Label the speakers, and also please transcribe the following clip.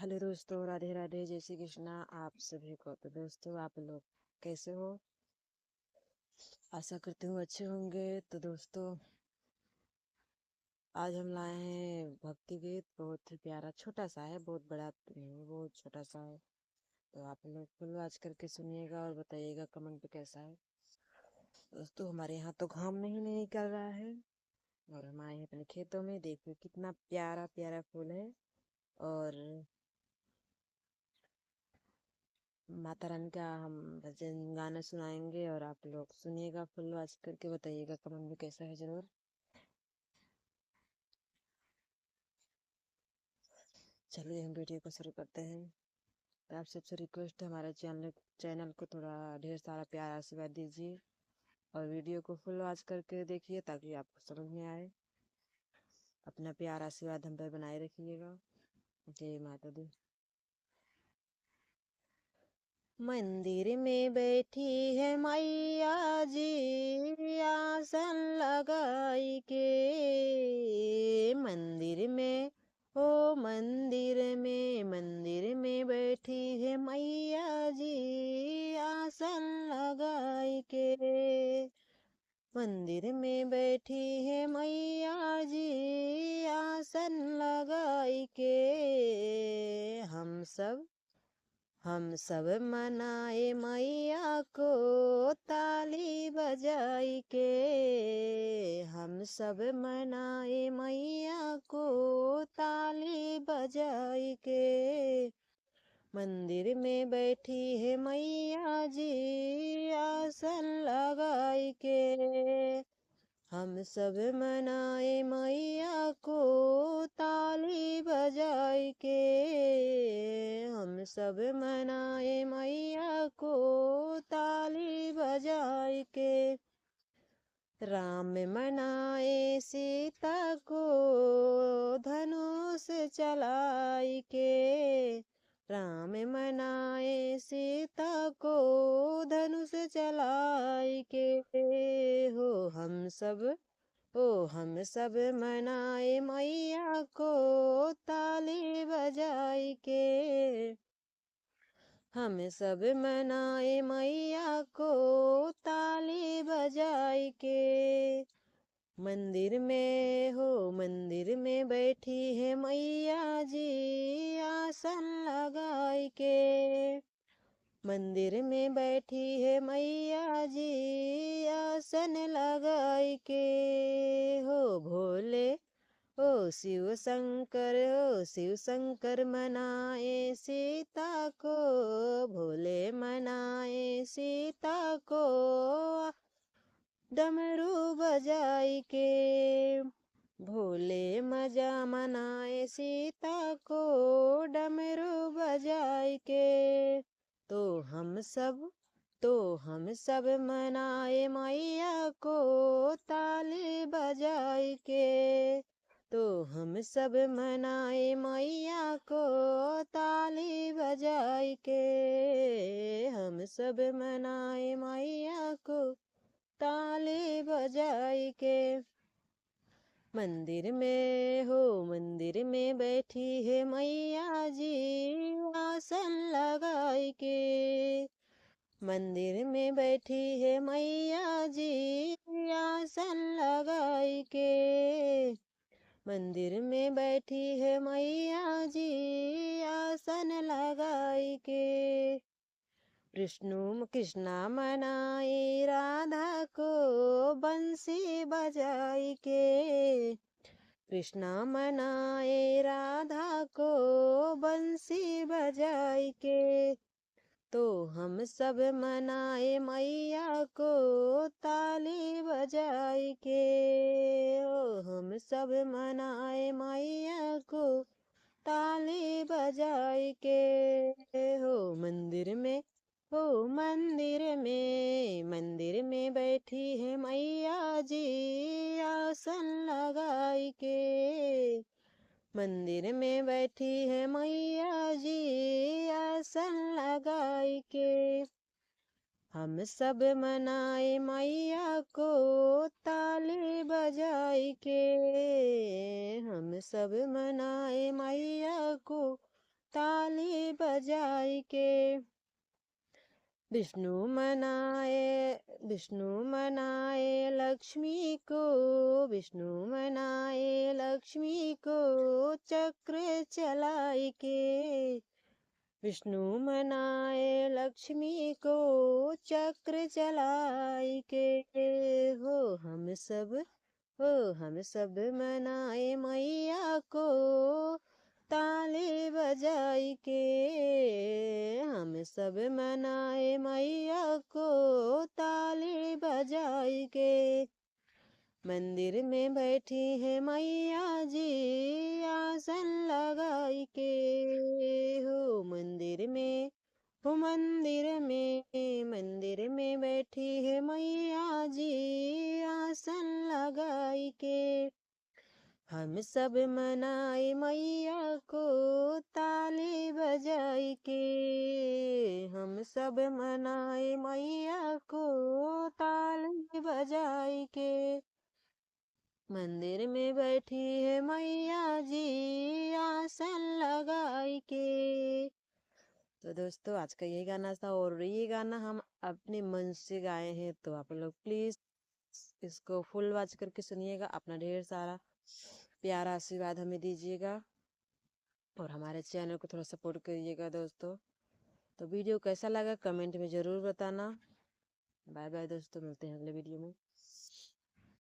Speaker 1: Hello दोस्तों, राधे राधे, जय श्री कृष्णा आप सभी को। तो दोस्तों, आप लोग कैसे हो? आशा करती हूँ अच्छे होंगे। तो दोस्तों, आज हम लाए हैं भक्ति गीत। बहुत ही प्यारा, छोटा सा है, बहुत बड़ा नहीं, बहुत छोटा सा है। तो आप लोग फुल वॉच करके सुनिएगा और बताइएगा कमेंट पे कैसा है। दोस्तों, हमारे यहाँ तो घाम नहीं निकल रहा है और हम आए हैं अपने खेतों में। देखिए कितना प्यारा प्यारा फूल है। और माता रानी का हम भजन गाना सुनाएंगे और आप लोग सुनिएगा, फुल वॉच करके बताइएगा कमेंट में कैसा है जरूर। चलिए हम वीडियो को शुरू करते हैं। तो आप सबसे रिक्वेस्ट है, हमारे चैनल को थोड़ा ढेर सारा प्यार आशीर्वाद दीजिए और वीडियो को फुल वॉच करके देखिए ताकि आपको समझ में आए। अपना प्यार आशीर्वाद हम पर बनाए रखिएगा। जय माता दी। मंदिर में बैठी है मैया जी, आसन लगाई के। मंदिर में, ओ मंदिर में बैठी है मैया जी, आसन लगाई के। मंदिर में बैठी है मैया जी, आसन लगाई के। हम सब मनाए मैया को, ताली बजाई के। हम सब मनाए मैया को, ताली बजाई के। मंदिर में बैठी है मैया जी, आसन लगाई के। हम सब मनाए मैया को, ताली बजाई के। हम सब मनाए मैया को, ताली बजाई के। राम मनाए सीता को, धनुष चलाई के। राम मनाए सीता को, धनुष चलाई के। हो हम सब हम सब मनाए मैया को, ताली बजाई के। हम सब मनाए मैया को, ताली बजाई के। मंदिर में बैठी है मैया जी, आसन लगाई के। मंदिर में बैठी है मैया जी, आसन लगाई के। हो भोले, ओ शिव शंकर मनाए सीता को। भोले मनाए सीता को, डमरू बजाई के। भोले मजा मनाए सीता को, डमरू बजाई के। तो हम सब हम सब मनाए मैया को, ताली बजाई के। तो हम सब मनाए मैया को, ताली बजाई के। हम सब मनाए मैया को, ताली बजाई के। मंदिर में बैठी है मैया जी, आसन लगाई के। मंदिर में बैठी है मैया जी, आसन लगाई के। मंदिर में बैठी है मैया जी, आसन लगाई के। कृष्णा मनाए राधा को, बंसी बजाई के। कृष्णा मनाए राधा को, बंसी बजाई के। तो हम सब मनाए मैया को, ताली बजाई के। ओ हम सब मनाए मैया को, ताली बजाई के। हो मंदिर में बैठी है मैया जी, आसन लगाई के। मंदिर में बैठी है मैया जी, आसन लगाई के। हम सब मनाए मैया को, ताली बजाई के। हम सब मनाए मैया को, ताली बजाई के। विष्णु मनाए लक्ष्मी को, विष्णु मनाए लक्ष्मी को, चक्र चलाई के। विष्णु मनाए लक्ष्मी को, चक्र चलाई के। हो हम सब मनाए मैया को, ताली बजाई के। हम सब मनाए मैया को, ताली बजाई के। मंदिर में बैठी है मैया जी, आसन लगाई के। हो मंदिर में, हो मंदिर में बैठी है मैया जी, आसन लगाई के। हम सब मनाए मैया को, ताली बजाई के। हम सब मनाए मैया को, ताली बजाई के। मंदिर में बैठी है मैया जी, आसन लगाई के। तो दोस्तों आज का यही गाना था, और ये गाना हम अपने मन से गाए हैं, तो आप लोग प्लीज इसको फुल वॉच करके सुनिएगा। अपना ढेर सारा प्यारा आशीर्वाद हमें दीजिएगा, और हमारे चैनल को थोड़ा सपोर्ट करिएगा दोस्तों। तो वीडियो कैसा लगा कमेंट में ज़रूर बताना। बाय बाय दोस्तों, मिलते हैं अगले वीडियो में।